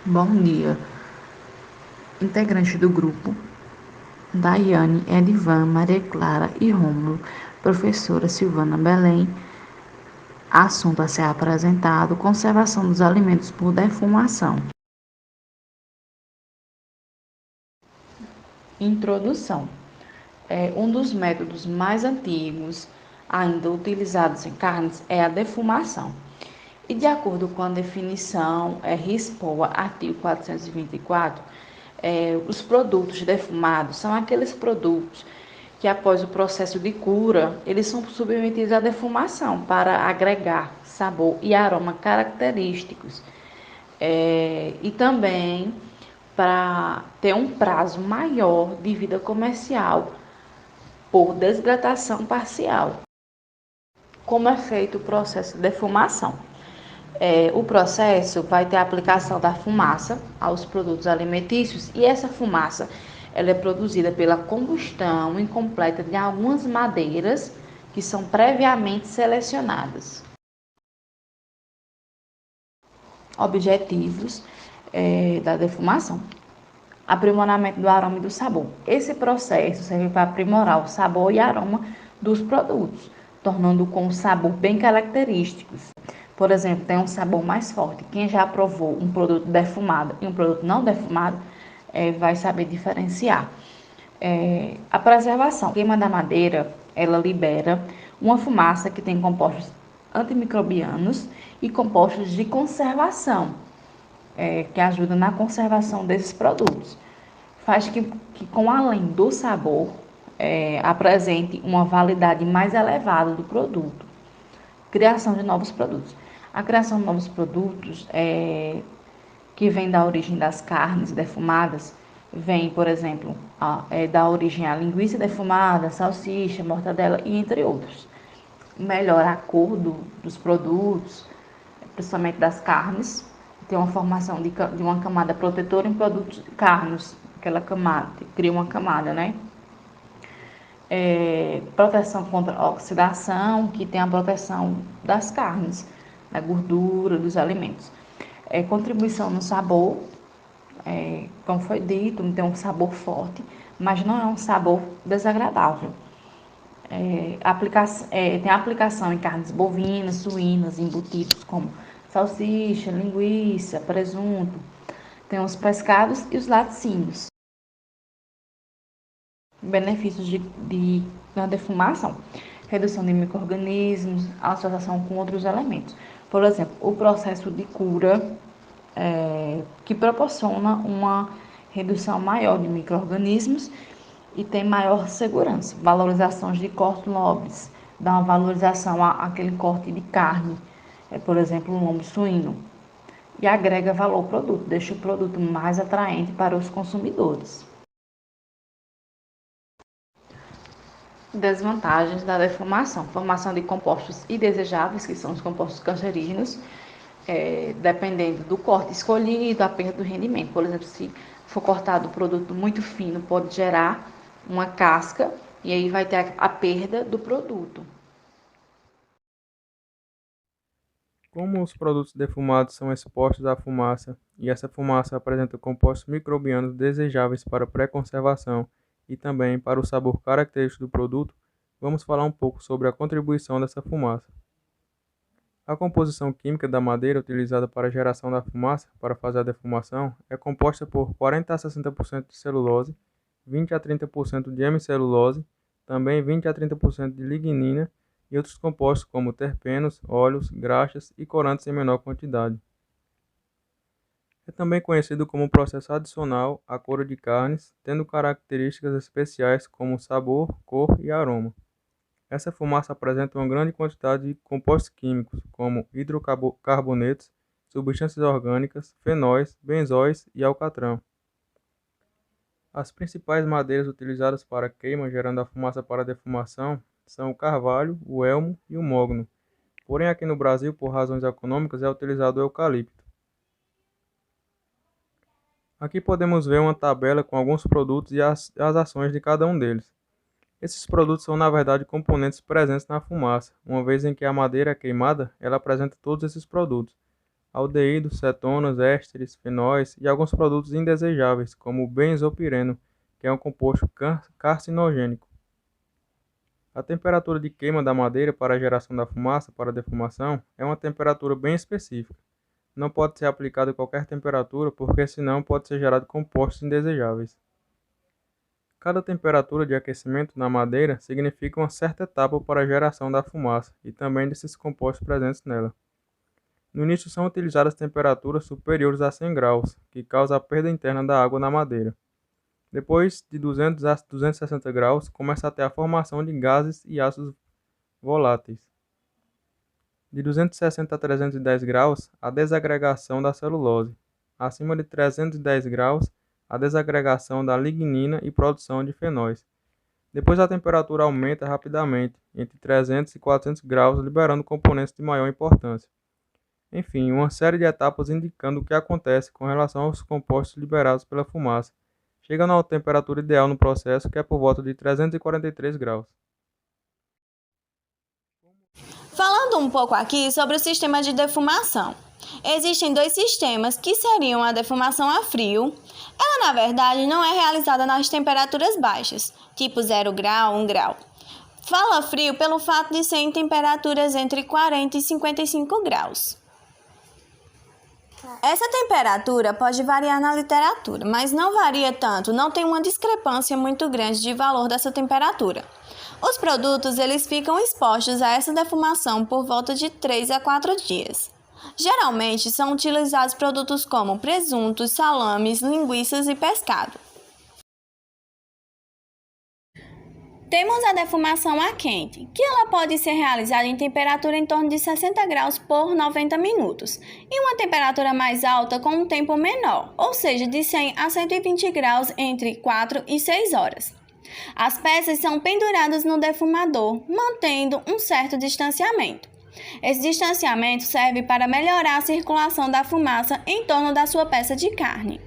Bom dia, integrante do grupo, Daiane, Edivan, Maria Clara e Rômulo, professora Silvana Belém. Assunto a ser apresentado: conservação dos alimentos por defumação. Introdução. Um dos métodos mais antigos ainda utilizados em carnes é a defumação. E de acordo com a definição RISPOA, artigo 424, os produtos defumados são aqueles produtos que após o processo de cura, eles são submetidos à defumação para agregar sabor e aroma característicos. E também para ter um prazo maior de vida comercial por desidratação parcial. Como é feito o processo de defumação? O processo vai ter a aplicação da fumaça aos produtos alimentícios e essa fumaça ela é produzida pela combustão incompleta de algumas madeiras que são previamente selecionadas. Objetivos da defumação: aprimoramento do aroma e do sabor. Esse processo serve para aprimorar o sabor e aroma dos produtos, tornando com um sabor bem característicos. Por exemplo, tem um sabor mais forte. Quem já provou um produto defumado e um produto não defumado vai saber diferenciar. A preservação. A queima da madeira, ela libera uma fumaça que tem compostos antimicrobianos e compostos de conservação, que ajudam na conservação desses produtos. Faz que com além do sabor, apresente uma validade mais elevada do produto. Criação de novos produtos. A criação de novos produtos que vem da origem das carnes defumadas, vem, por exemplo, da origem à linguiça defumada, salsicha, mortadela e entre outros. Melhora a cor dos produtos, principalmente das carnes, tem uma formação de uma camada protetora em produtos carnes, aquela camada, cria uma camada, né? Proteção contra oxidação, que tem a proteção das carnes, da gordura, dos alimentos. Contribuição no sabor, como foi dito, tem um sabor forte, mas não é um sabor desagradável. Tem aplicação em carnes bovinas, suínas, embutidos como salsicha, linguiça, presunto. Tem os pescados e os laticínios. Benefícios da defumação: redução de micro-organismos, associação com outros elementos. Por exemplo, o processo de cura, que proporciona uma redução maior de micro-organismos e tem maior segurança. Valorizações de cortes nobres, dá uma valorização àquele corte de carne, por exemplo, o lombo suíno, e agrega valor ao produto, deixa o produto mais atraente para os consumidores. Desvantagens da defumação: formação de compostos indesejáveis, que são os compostos cancerígenos, dependendo do corte escolhido, a perda do rendimento. Por exemplo, se for cortado o produto muito fino, pode gerar uma casca e aí vai ter a perda do produto. Como os produtos defumados são expostos à fumaça e essa fumaça apresenta compostos microbianos desejáveis para pré-conservação e também para o sabor característico do produto, vamos falar um pouco sobre a contribuição dessa fumaça. A composição química da madeira utilizada para a geração da fumaça para fazer a defumação é composta por 40 a 60% de celulose, 20 a 30% de hemicelulose, também 20 a 30% de lignina e outros compostos como terpenos, óleos, graxas e corantes em menor quantidade. É também conhecido como processo adicional à cura de carnes, tendo características especiais como sabor, cor e aroma. Essa fumaça apresenta uma grande quantidade de compostos químicos, como hidrocarbonetos, substâncias orgânicas, fenóis, benzóis e alcatrão. As principais madeiras utilizadas para queima, gerando a fumaça para defumação, são o carvalho, o elmo e o mogno. Porém, aqui no Brasil, por razões econômicas, é utilizado o eucalipto. Aqui podemos ver uma tabela com alguns produtos e as ações de cada um deles. Esses produtos são, na verdade, componentes presentes na fumaça, uma vez em que a madeira é queimada, ela apresenta todos esses produtos. aldeídos, cetonas, ésteres, fenóis e alguns produtos indesejáveis, como o benzopireno, que é um composto carcinogênico. A temperatura de queima da madeira para a geração da fumaça para a defumação é uma temperatura bem específica. Não pode ser aplicada a qualquer temperatura, porque senão pode ser gerado compostos indesejáveis. Cada temperatura de aquecimento na madeira significa uma certa etapa para a geração da fumaça e também desses compostos presentes nela. No início são utilizadas temperaturas superiores a 100 graus, que causa a perda interna da água na madeira. Depois de 200 a 260 graus, começa a ter a formação de gases e ácidos voláteis. De 260 a 310 graus, a desagregação da celulose. Acima de 310 graus, a desagregação da lignina e produção de fenóis. Depois a temperatura aumenta rapidamente, entre 300 e 400 graus, liberando componentes de maior importância. Enfim, uma série de etapas indicando o que acontece com relação aos compostos liberados pela fumaça, chegando à temperatura ideal no processo, que é por volta de 343 graus. Falando um pouco aqui sobre o sistema de defumação. Existem dois sistemas que seriam a defumação a frio. Ela, na verdade, não é realizada nas temperaturas baixas, tipo 0 grau, 1 grau. Fala frio pelo fato de ser em temperaturas entre 40 e 55 graus. Essa temperatura pode variar na literatura, mas não varia tanto, não tem uma discrepância muito grande de valor dessa temperatura. Os produtos eles ficam expostos a essa defumação por volta de 3 a 4 dias. Geralmente são utilizados produtos como presuntos, salames, linguiças e pescado. Temos a defumação a quente, que ela pode ser realizada em temperatura em torno de 60 graus por 90 minutos, e uma temperatura mais alta com um tempo menor, ou seja, de 100 a 120 graus entre 4 e 6 horas. As peças são penduradas no defumador, mantendo um certo distanciamento. Esse distanciamento serve para melhorar a circulação da fumaça em torno da sua peça de carne.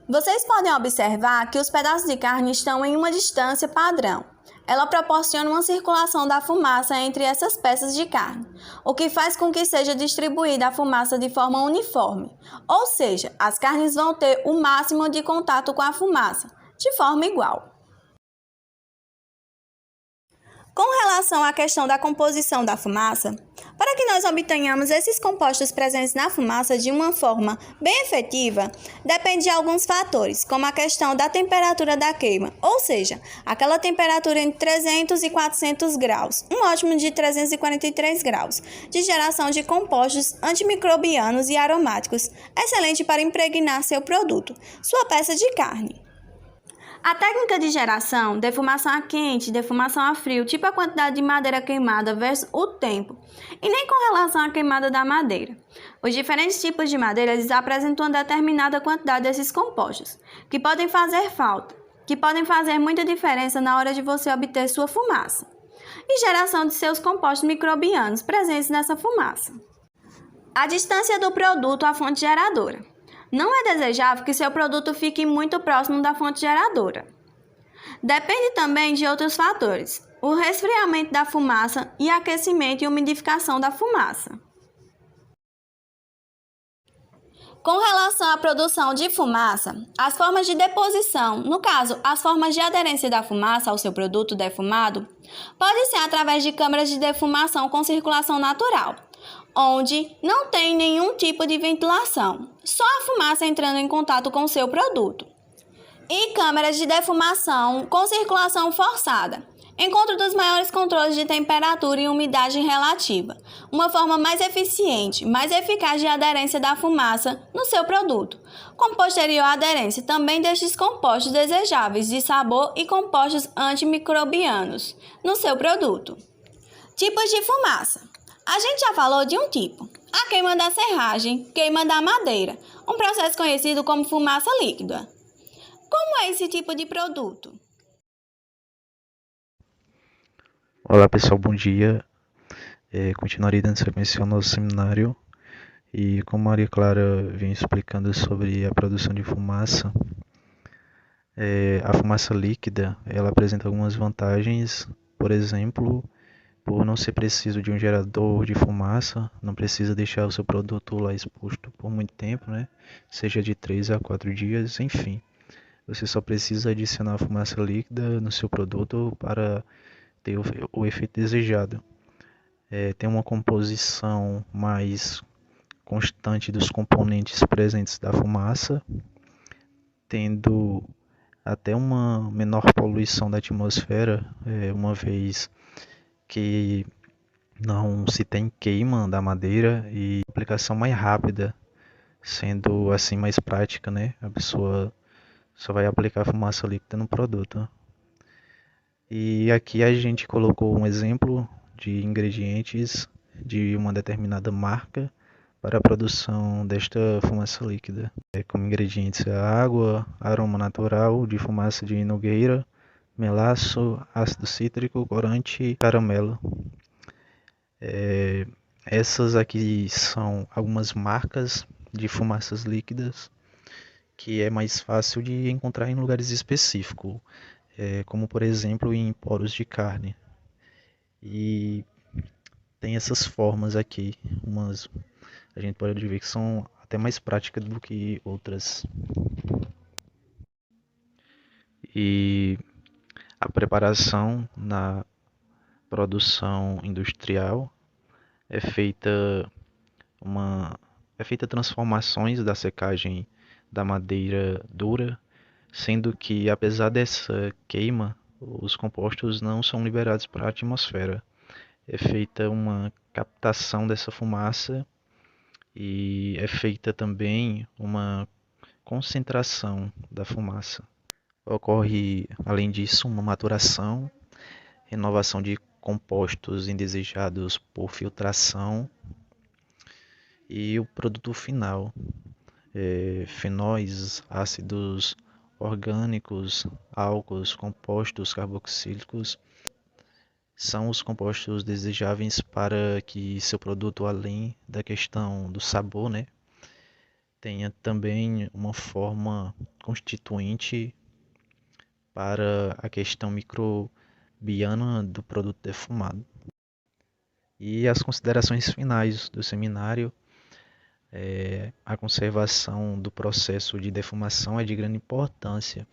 Vocês podem observar que os pedaços de carne estão em uma distância padrão. Ela proporciona uma circulação da fumaça entre essas peças de carne, o que faz com que seja distribuída a fumaça de forma uniforme, ou seja, as carnes vão ter o máximo de contato com a fumaça, de forma igual. Com relação à questão da composição da fumaça, para que nós obtenhamos esses compostos presentes na fumaça de uma forma bem efetiva, depende de alguns fatores, como a questão da temperatura da queima, ou seja, aquela temperatura entre 300 e 400 graus, um ótimo de 343 graus, de geração de compostos antimicrobianos e aromáticos, excelente para impregnar seu produto, sua peça de carne. A técnica de geração, defumação a quente, defumação a frio, tipo a quantidade de madeira queimada versus o tempo, e nem com relação à queimada da madeira. Os diferentes tipos de madeira eles apresentam uma determinada quantidade desses compostos, que podem fazer falta, que podem fazer muita diferença na hora de você obter sua fumaça, e geração de seus compostos microbianos presentes nessa fumaça. A distância do produto à fonte geradora. Não é desejável que seu produto fique muito próximo da fonte geradora. Depende também de outros fatores, o resfriamento da fumaça e aquecimento e umidificação da fumaça. Com relação à produção de fumaça, as formas de deposição, no caso, as formas de aderência da fumaça ao seu produto defumado, pode ser através de câmaras de defumação com circulação natural, onde não tem nenhum tipo de ventilação, só a fumaça entrando em contato com o seu produto. E câmeras de defumação com circulação forçada, encontro dos maiores controles de temperatura e umidade relativa, uma forma mais eficiente, mais eficaz de aderência da fumaça no seu produto, com posterior aderência também destes compostos desejáveis de sabor e compostos antimicrobianos no seu produto. Tipos de fumaça. A gente já falou de um tipo, a queima da serragem, queima da madeira, um processo conhecido como fumaça líquida. Como é esse tipo de produto? Olá pessoal, bom dia. Continuarei dando sequência ao nosso seminário e como Maria Clara vem explicando sobre a produção de fumaça, a fumaça líquida ela apresenta algumas vantagens, por exemplo, Por não ser preciso de um gerador de fumaça, não precisa deixar o seu produto lá exposto por muito tempo, né? Seja de 3 a 4 dias, enfim. Você só precisa adicionar fumaça líquida no seu produto para ter o efeito desejado. Tem uma composição mais constante dos componentes presentes da fumaça, tendo até uma menor poluição da atmosfera, uma vez que não se tem queima da madeira e aplicação mais rápida, sendo assim mais prática, né? A pessoa só vai aplicar fumaça líquida no produto. E aqui a gente colocou um exemplo de ingredientes de uma determinada marca para a produção desta fumaça líquida. Como ingredientes a água, aroma natural de fumaça de nogueira, melaço, ácido cítrico, corante e caramelo. Essas aqui são algumas marcas de fumaças líquidas que é mais fácil de encontrar em lugares específicos, como por exemplo em poros de carne. E tem essas formas aqui, umas a gente pode ver que são até mais práticas do que outras. E a preparação na produção industrial é feita transformações da secagem da madeira dura, sendo que apesar dessa queima, os compostos não são liberados para a atmosfera. É feita uma captação dessa fumaça e é feita também uma concentração da fumaça. Ocorre, além disso, uma maturação, renovação de compostos indesejados por filtração e o produto final, fenóis, ácidos orgânicos, álcools, compostos carboxílicos, são os compostos desejáveis para que seu produto, além da questão do sabor, né, tenha também uma forma constituinte para a questão microbiana do produto defumado. E as considerações finais do seminário: a conservação do processo de defumação é de grande importância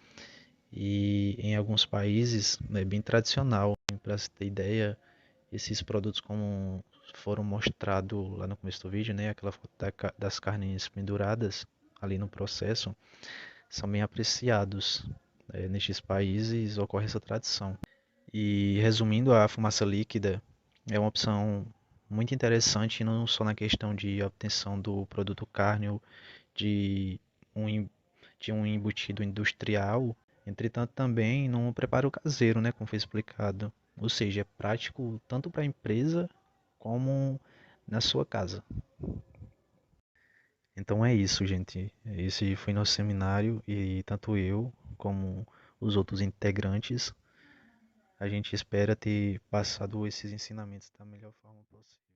e em alguns países é bem tradicional. Para você ter ideia, esses produtos, como foram mostrados lá no começo do vídeo, né, aquela foto das carnes penduradas ali no processo, são bem apreciados. Nestes países ocorre essa tradição. E resumindo, a fumaça líquida é uma opção muito interessante, não só na questão de obtenção do produto cárneo de um embutido industrial, entretanto também no preparo caseiro, né, como foi explicado. Ou seja, é prático tanto para a empresa como na sua casa. Então é isso, gente. Esse foi nosso seminário e tanto eu como os outros integrantes, a gente espera ter passado esses ensinamentos da melhor forma possível.